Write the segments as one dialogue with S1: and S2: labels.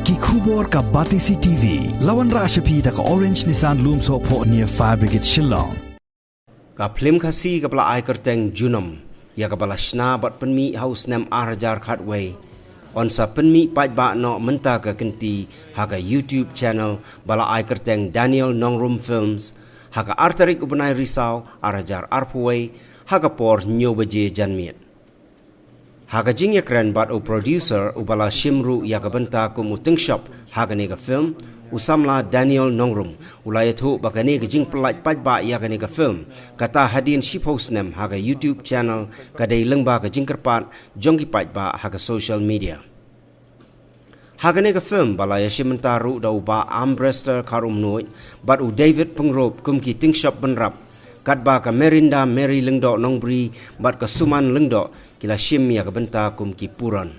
S1: ki khubor ka Batisi TV lawan ra shapi da ka Orange Nissan Loom so pho near Fire Brigade Shillong
S2: ka Phlim khasi ka bala ai kerteng Junom ya ka bala shna bat penmi house Snem arajar khatway on sa penmi paj ba no menta ka kenti ha ka YouTube channel bala ai kerteng Daniel Nongrum Films ha ka artarik ubenai risau arajar arpway ha ka por nyobaje janmiet Haga jingya kren bat o producer ubala shimru ya kabenta kum uting shop haga nega film usamla Daniel Nongrum ulayat ho bagane ga jing pelaj pajba ya ga nega film kata Hadien shipho Snem haga YouTube channel kadai lengba ga jing kerpat jongki pajba haga social media haga nega film bala ya shimentaru da uba armbrester karum noi bat u David pengrop kum ki ting shop benrap katba ka Merinda Mary lengdo nongbri bat ka Suman lengdo kila shim ya ka benta kum ki puran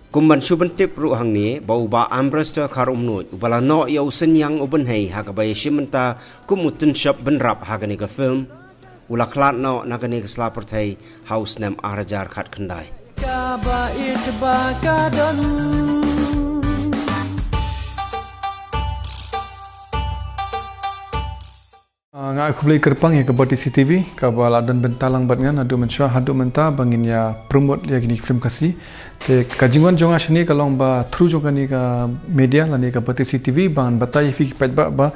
S2: kumban shuban tip ru hang ni bau ba ambresta karum noi ubala no ya usen yang uben hei ha ka bay shimenta kum mutun shop benrap ha ka ni ka film ula klat no na ka ni ka slapert hei house Snem arajar khat khandai ka ba it ba ka don
S3: Ngai aku beli kerpang ya ke Batisi TV ka bala dan bentalang bat ngan adu mensha hadu menta bangin ya promote ya gini film kasih te kajingan jonga shini kalong ba through jonga ni ka media lani ka Batisi TV bangan batai fi pet ba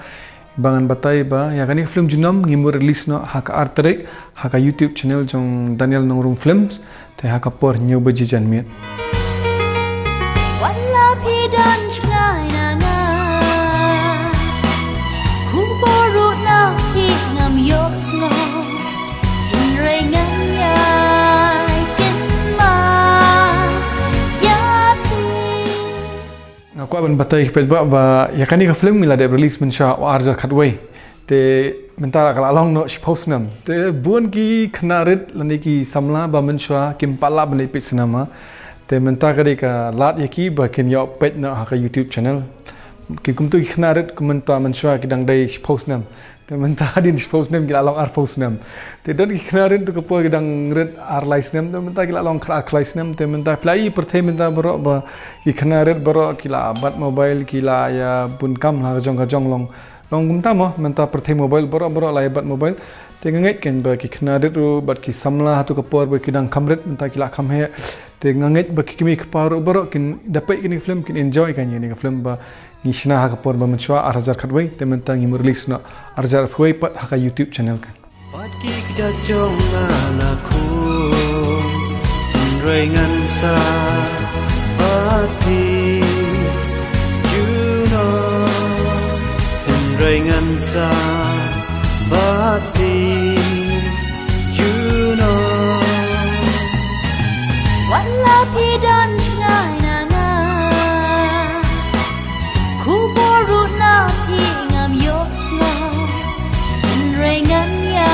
S3: bangan batai ba ya kani film Junom ngimur release no hak artrek hak YouTube channel jong Daniel Nongrum Films te hak por new baji janmiet wala pidan chnai na na kuboru na Aku akan batai pelba ba ya kani ka film mila de release mensha arja khatway te mentara kala long no shipos nam te buan ki khnarit lani ki samla ba mensha kimpala bani pit sinama te menta kadi ka lat yaki ba kin yo pet no ha ka YouTube channel ki kumtu ki khnarit kumenta mensha ki dang dai shipos nam te menta Hadien shipos nam gila long ar pos nam te don ki khnarit tu ko ki dang red ar lais nam te menta gila long khar lais nam te menta plai perthe menta bro ba ki khnarit bro kila bat mobile kila ya bun kam ha jong long gumta mo menta perthe mobile bro la bat mobile te nganget ken ba ki khnarit ru bat ki samla tu ko ba ki dang kamret menta kila kam he te nganget ba ki kimi kparu bro kin dapat kini film kin enjoy kan ni film ba ni shna ha kapor ba menchwa arajar khatway te menta ngi release na arajar khatway pat ha YouTube channel kan pat ki jajong na khu rengan sa pati Junom rengan sa pati Junom wala pidan chnai na na kuboru na ngam yo slow rengan ya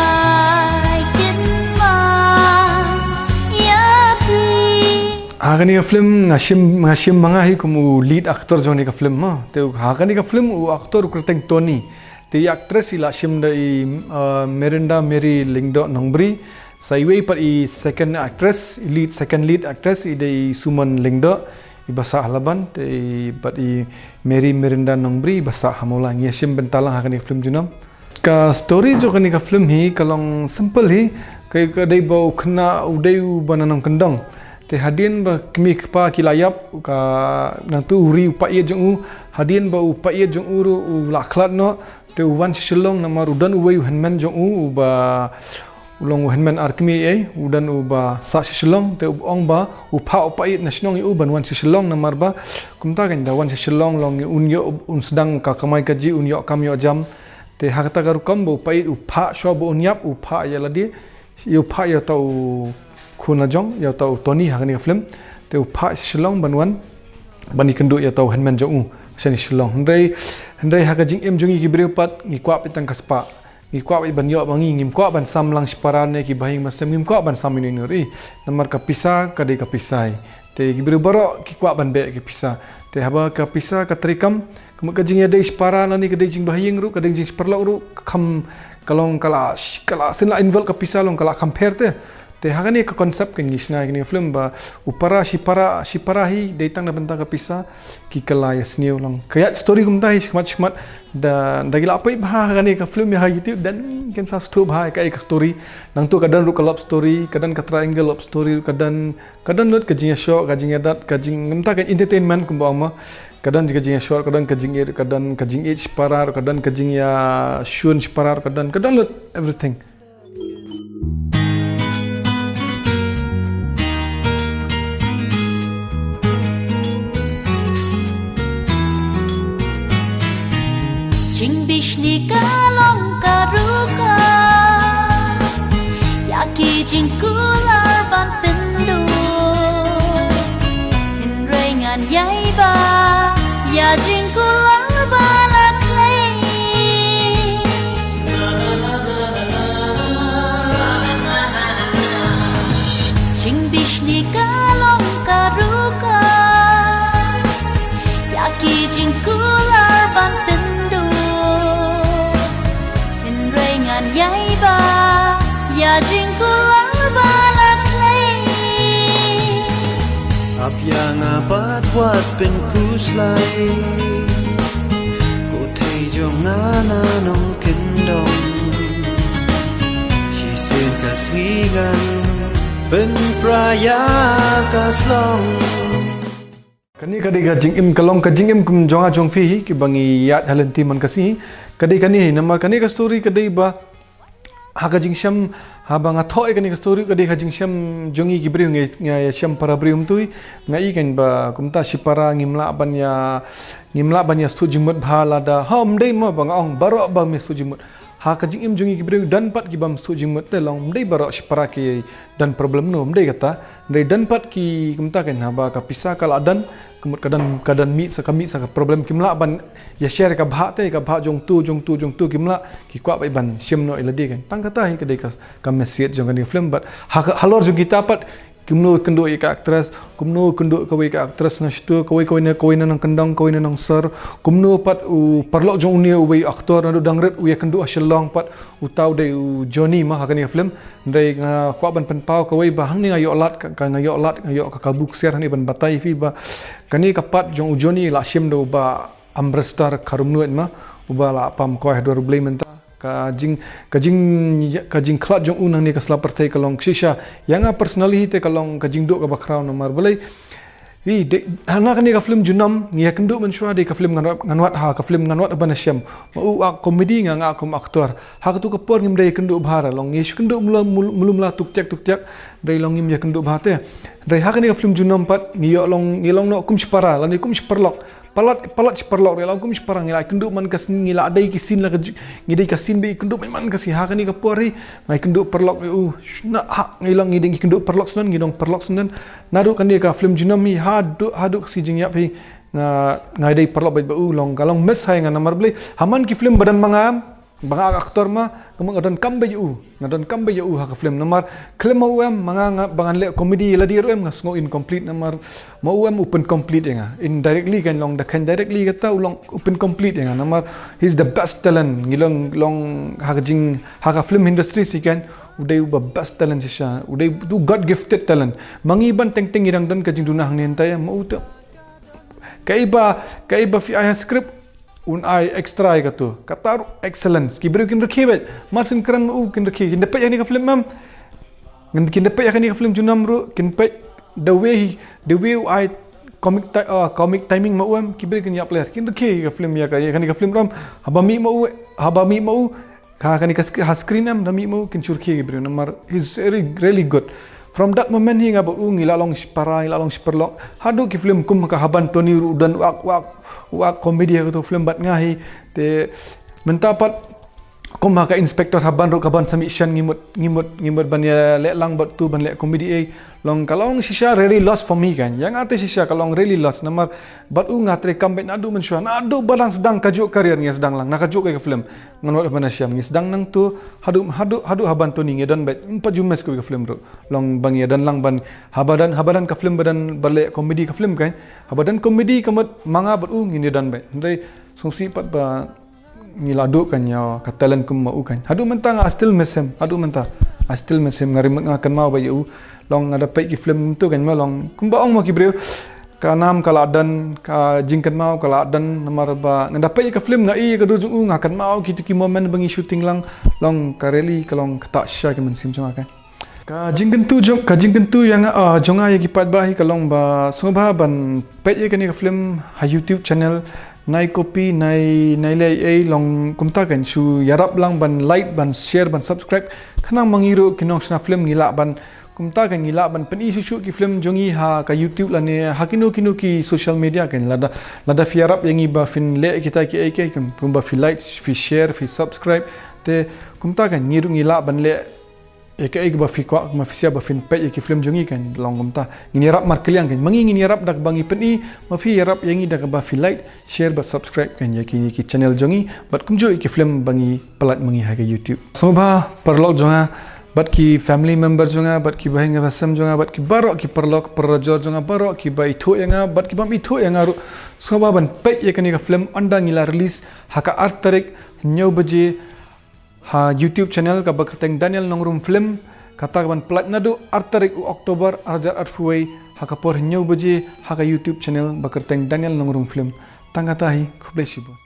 S3: Hakani ka film ngashim mangahi kumu lead actor joni ka film ma te hakani ka film u actor kerteng Tony te actress ila shim dai Merinda Mary Lingdo Nongbri saiwei pat I second lead actress I dai Suman Lingdo I basa halaban te pat I Mary Merinda Nongbri basa hamola ngi shim bentalang hakani film Junom ka story jo kani ka film hi kalong simple hi kai ka dai bau khna udai bananang kendong te Hadien ba kimi kpa kilayap ka nantu uri upaiet jong Hadien ba upaiet jong uru laklat no te wan shilong namar udan uwei hanman jong ba ulong hanman arkmi udan ba sa shilong te ong ba upa upaiet nasionong ban wan shilong namar ba kumta kan da wan shilong long unyo sedang ka kamai kaji unyo kam yo jam te hakata garu kam ba upaiet upa sho ba unyap upa ya ladi upa ya tau kuna jong ya tau Tony hakani film te upha shilong banwan bani kendu ya tau hanman jong sani shilong hendai haka jing em jongi ki brepat ngi kwa pitang kaspa ngi kwa ban yo bangi ngim kwa ban samlang siparane ki bahing masam ngim kwa ban samini nuri namar ka pisa kadai ka pisai te ki bro ki kwa ban be ki pisa te haba ka pisa ka trikam ka jing ya dai siparana ni kadai jing bahing ru kadai jing siparlok ru kham kalong kala sinla involve ka pisa long kala compare te te hagani ka konsep kan gisna ni film ba upara shiparahi datang na bentang ka pisa ki kala yasniu lang kaya story kumtai shmat dan dagila apa bah hagani ka film ya YouTube dan kan sa stu bah ka story nang tu kadang ru ka love story kadang ka triangle love story kadang lot ka jinya show ka jinya dat ka jing ngamta ka entertainment kumba ma kadang jika jing short kadang ka jing kadang ka jing parar kadang ka jing ya shun parar kadang lot everything.
S4: Bishni kalong karuka Yaki jingkular bantendu Hinrengan yaiba Ya jingkular balaklay Jing bishni kalong karuka Yaki jingkular bantendu Yaiba ya jingkular balaklay
S5: Apyang apat buat penkuslay Kutay jong nong kendong Sisin kasngigan penpraya kaslong
S3: Kani kajing im kalong kajing im kum jonga jong fi ki bangi yat halenti man kasi kani namar kani ka story kadai ba ha kajing syam ha banga thoi kani ka story kadai kajing syam jongi ki briu ngai syam para brium tui ngai kan ba kumta sipara ngimla banya sujimut bhala da ham dei ma banga ong baro ba me sujimut ha kajing im jongi ki briu dan pat ki bam sujimut te long dei baro sipara ki dan problem no dei kata dei dan pat ki kumta kan ha ba ka pisa kala dan kadang mi sa problem kimla ban ya share ka bha te ka bha jong tu kimla ki kwa bai ban sim no iladi kan tang kata hi kadai ka message jong ni film but halor jong kita pat kumno kendo ka actress kumno kendo ka actress na stu koi na nang kendang koi na nang sir kumno pat u parlok jong unia u aktor na dangret u ya kendo asyalong pat u tau de u Johnny ma ha kan film dai nga kwa ban pen pau koi ba hang ni ngayo lat ka ngayo ka kabuk ser ni ban batai fi ba kani kapat jong u Johnny la sim do ba ambassador karumnuat ma u ba la pam ko hador blay menta kajing klat jong unang ni kasla partai kalong shisha yang personally te kalong kajing do ka background nomor boleh hana kan ka film Junom ngia kendo menshua de ka film nganwat ha ka film nganwat ban syam mau komedi nga akum aktor ha tu ka por ngim de kendo bhara long yesh kendo mulum la tuktek dai long ngim ya kendo bhate dai ha kan ka film Junom pat ngilong no kum spara lan kum sparlok palat sparlok de long kum sparang ngila kendo man kas ngila dai kisin la ngidai kasin be kendo man kasi ha kan ka pori ngai kendo perlok na ha ngilang ngidai kendo perlok sunan ngidong perlok sunan naru kan ka film Junom mi haduk si jing yap hi ngai dai perlok bai ba long kalong mes hai ngana mar blai haman ki film badan mangam banga aktor ma kamang adan kambe yu ha ka film namar klem mau manga bangan le comedy la dir ngas ngo incomplete namar mau open complete nga indirectly kan long da kan directly kata long open complete nga namar he's the best talent ngilong long ha ka film industry si kan udai best talent sisa udai tu god gifted talent mangiban teng irang dan kajing dunah nen tay mau ta kaiba fi I script un ai extra ka tu katar excellence ki beri kin rakhibat masin kran u kin rakhi kin dapat yani ka film mam kin dapat yani ka film Junom ru kin pe the way I comic timing mau ki beri kin ya player kin rakhi ka film ya ka yani ka film ram habami mau ka kan ka screen am dami mau kin churki ki beri namar is really good. From that moment hingga ngilalong sperlok hadu ki film kum ka haban toni dan wak komedi tu film bat ngahi te mentapat kum ka inspector haban ro kaban sami shan ngimut ban ya lang bat tu ban le komedi long kalong shisha really lost for me kan yang ate shisha kalong really lost namar bat ngatre comeback nadu mensua nadu balang sedang kajuk karir ngi sedang lang nakajuk ka film nganwat ban syam ngi sedang nang tu hadu haban tu ni dan bet empat jumes ka film ro long bang ya dan lang ban habadan ka film badan bale komedi ka film kan habadan komedi kamat manga bat ngi dan bet ndai sungsi pat ba ngiladu kan ya ka talent kum mau kan hadu mentang still mesem hadu mentang still mesim ngari ngakan mau ba yu long ada pai ki film tu kan ma long kumba ong mo ki breu ka nam kala dan ka jingkan mau kala dan namar ba ngada pai ka film ngai ka du ngakan mau ki tu ki moment bangi shooting lang long ka rally ka long ta sha ki mesim chunga kan ka jingkan tu yang jonga ye ki pat ba hi ka long ba sobha ban pai ye kan ka film ha YouTube channel nai copy nai le long kumta kan su yarap lang ban like ban share ban subscribe khanang mangiru kinong sna film ngila ban kumta kan ngila ban pani su ki film jongi ha ka YouTube la ne hakino ki social media kan lada fi yarap yangi ba fin le kita ki ek kan kumba fi like fi share fi subscribe te kumta kan ngiru ngila ban le ek ba fi kwa ma fi sia ba fin pe ki film jongi kan long kumta ngini rap mar kliang kan mangi ngini rap dak bangi pani ma fi rap yangi dak ba fi like share ba subscribe kan ya ki channel jongi bat kumjo ki film bangi pelat mangi ha ka YouTube sobha perlok jonga bat ki family member jonga bat ki bahing basam jonga bat ki barok ki perlok perajor jonga barok ki bai tho yanga bat ki bam i tho yanga ru sobha ban pe ye kan ka film anda ngila release ha ka 8 tarik 9 baje ha YouTube channel ka bakrteng Daniel Nongrum Phlim kata ban plat nadu 8 tarik Oktober arjar arfuai ha ka por 9 baje ha ka YouTube channel bakrteng Daniel Nongrum Phlim tangata hi khublesibo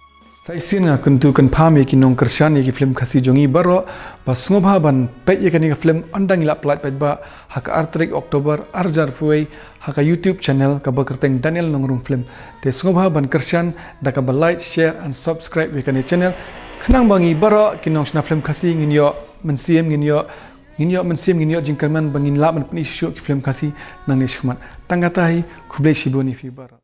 S3: sa isin nga kuntu kan phame ki nong kershan ye ki film khasi jongi baro bas ngobha ban pe ye kan ka film andang ila plat pet ba ha ka 8 tarik Oktober arjar arfuai ha ka YouTube channel ka bakrteng Daniel Nongrum Phlim te ngobha ban kershan da ka like share and subscribe ye kan channel khnang bangi bara kinong sna film khasi nginyo mensiem nginyo jingkerman bangin la ban pni shu ki film khasi nang ni shkman tangata hi khublei shiboni fi bara